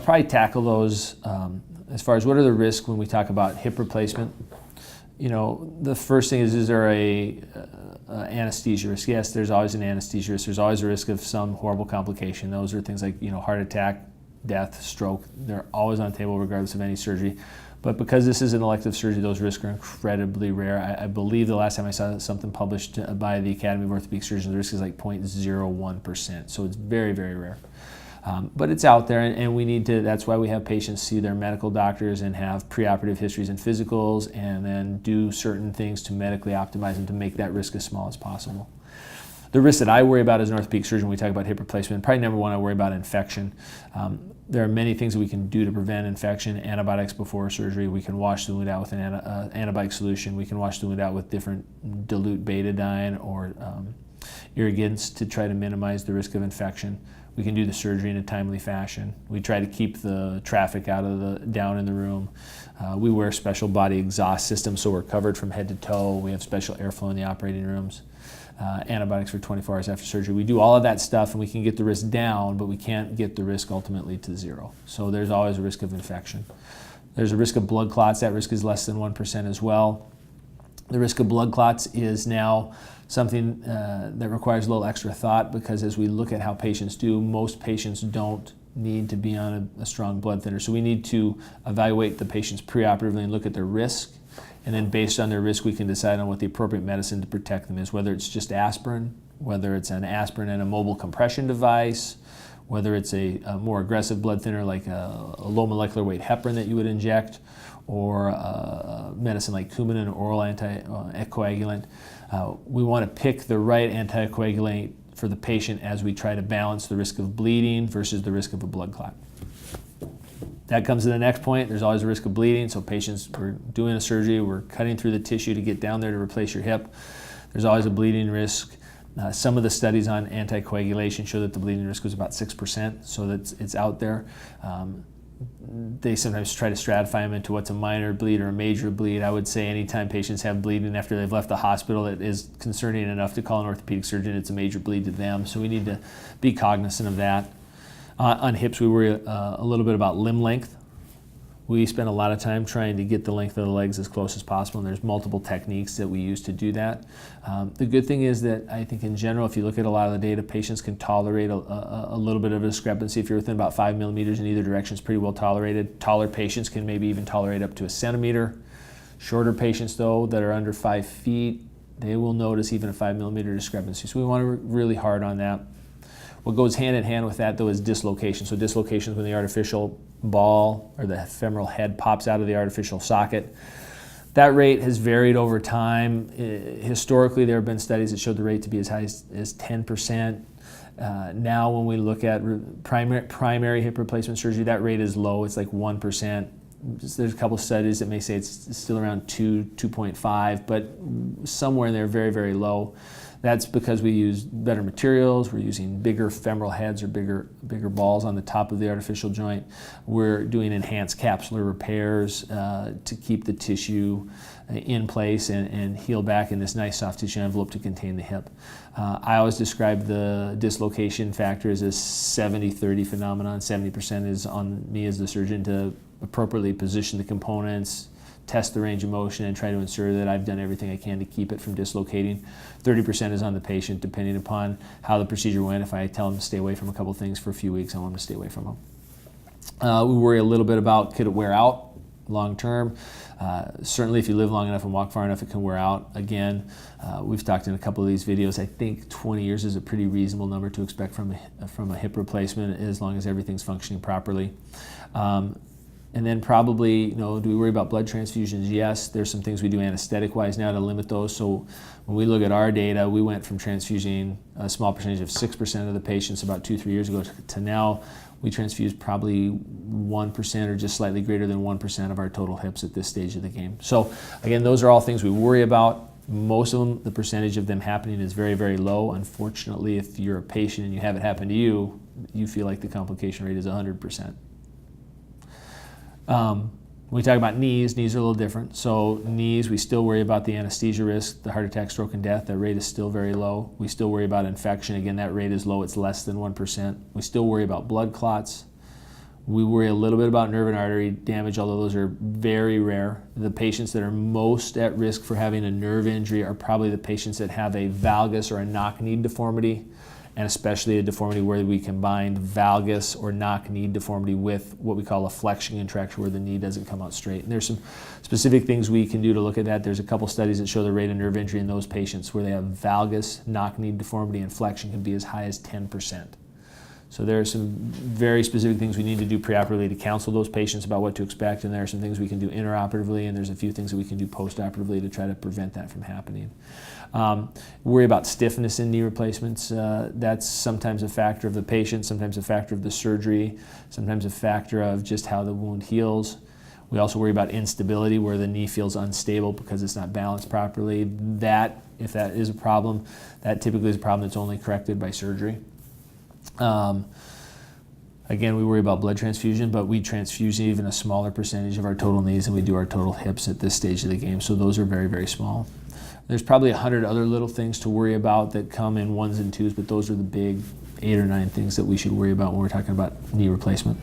probably tackle those as far as what are the risks when we talk about hip replacement. The first thing is there a anesthesia risk? Yes, there's always an anesthesia risk. There's always a risk of some horrible complication. Those are things like heart attack, death, stroke. They're always on the table regardless of any surgery. But because this is an elective surgery, those risks are incredibly rare. I believe the last time I saw something published by the Academy of Orthopedic Surgeons, the risk is like 0.01%. So it's very, very rare. But it's out there, and we need to, that's why we have patients see their medical doctors and have preoperative histories and physicals, and then do certain things to medically optimize them to make that risk as small as possible. The risk that I worry about as an orthopedic surgeon when we talk about hip replacement, probably number one, I worry about infection. There are many things that we can do to prevent infection. Antibiotics before surgery. We can wash the wound out with an antibiotic solution. We can wash the wound out with different dilute betadine or irrigants to try to minimize the risk of infection. We can do the surgery in a timely fashion. We try to keep the traffic down in the room. We wear special body exhaust systems so we're covered from head to toe. We have special airflow in the operating rooms. Antibiotics for 24 hours after surgery. We do all of that stuff and we can get the risk down, but we can't get the risk ultimately to zero. So there's always a risk of infection. There's a risk of blood clots. That risk is less than 1% as well. The risk of blood clots is now something that requires a little extra thought, because as we look at how patients do, most patients don't need to be on a strong blood thinner. So we need to evaluate the patients preoperatively and look at their risk. And then based on their risk, we can decide on what the appropriate medicine to protect them is, whether it's just aspirin, whether it's an aspirin and a mobile compression device, whether it's a more aggressive blood thinner like a low molecular weight heparin that you would inject, or a medicine like Coumadin, an oral anticoagulant. We want to pick the right anticoagulant for the patient as we try to balance the risk of bleeding versus the risk of a blood clot. That comes to the next point. There's always a risk of bleeding. So patients, we're doing a surgery, we're cutting through the tissue to get down there to replace your hip. There's always a bleeding risk. Some of the studies on anticoagulation show that the bleeding risk was about 6%, so that it's out there. They sometimes try to stratify them into what's a minor bleed or a major bleed. I would say anytime patients have bleeding after they've left the hospital, it is concerning enough to call an orthopedic surgeon. It's a major bleed to them, so we need to be cognizant of that. On hips, we worry a little bit about limb length. We spend a lot of time trying to get the length of the legs as close as possible, and there's multiple techniques that we use to do that. The good thing is that I think in general, if you look at a lot of the data, patients can tolerate a little bit of a discrepancy. If you're within about 5 millimeters in either direction, it's pretty well tolerated. Taller patients can maybe even tolerate up to a centimeter. Shorter patients, though, that are under 5 feet, they will notice even a 5 millimeter discrepancy. So we want to work really hard on that. What goes hand in hand with that, though, is dislocation. So dislocation is when the artificial ball or the femoral head pops out of the artificial socket. That rate has varied over time. Historically, there have been studies that showed the rate to be as high as 10%. Now, when we look at primary hip replacement surgery, that rate is low. It's like 1%. There's a couple of studies that may say it's still around 2.5, but somewhere in there, very, very low. That's because we use better materials. We're using bigger femoral heads or bigger balls on the top of the artificial joint. We're doing enhanced capsular repairs to keep the tissue in place and heal back in this nice soft tissue envelope to contain the hip. I always describe the dislocation factor as a 70-30 phenomenon. 70% is on me as the surgeon to appropriately position the components, test the range of motion, and try to ensure that I've done everything I can to keep it from dislocating. 30% is on the patient, depending upon how the procedure went. If I tell them to stay away from a couple things for a few weeks, I want them to stay away from them. We worry a little bit about, could it wear out long term? Certainly if you live long enough and walk far enough, it can wear out. Again, we've talked in a couple of these videos, I think 20 years is a pretty reasonable number to expect from a hip replacement, as long as everything's functioning properly. And then probably, do we worry about blood transfusions? Yes, there's some things we do anesthetic-wise now to limit those. So when we look at our data, we went from transfusing a small percentage of 6% of the patients about 2-3 years ago to now we transfuse probably 1% or just slightly greater than 1% of our total hips at this stage of the game. So again, those are all things we worry about. Most of them, the percentage of them happening is very, very low. Unfortunately, if you're a patient and you have it happen to you, you feel like the complication rate is 100%. When we talk about knees are a little different. So knees, we still worry about the anesthesia risk, the heart attack, stroke, and death. That rate is still very low. We still worry about infection. Again, that rate is low. It's less than 1%. We still worry about blood clots. We worry a little bit about nerve and artery damage, although those are very rare. The patients that are most at risk for having a nerve injury are probably the patients that have a valgus or a knock-knee deformity, and especially a deformity where we combine valgus or knock-knee deformity with what we call a flexion contracture, where the knee doesn't come out straight. And there's some specific things we can do to look at that. There's a couple studies that show the rate of nerve injury in those patients where they have valgus, knock-knee deformity, and flexion can be as high as 10%. So there are some very specific things we need to do preoperatively to counsel those patients about what to expect, and there are some things we can do intraoperatively, and there's a few things that we can do postoperatively to try to prevent that from happening. Worry about stiffness in knee replacements. That's sometimes a factor of the patient, sometimes a factor of the surgery, sometimes a factor of just how the wound heals. We also worry about instability, where the knee feels unstable because it's not balanced properly. That, if that is a problem, that typically is a problem that's only corrected by surgery. Again, we worry about blood transfusion, but we transfuse even a smaller percentage of our total knees than we do our total hips at this stage of the game, so those are very, very small. There's probably 100 other little things to worry about that come in ones and twos, but those are the big 8 or 9 things that we should worry about when we're talking about knee replacement.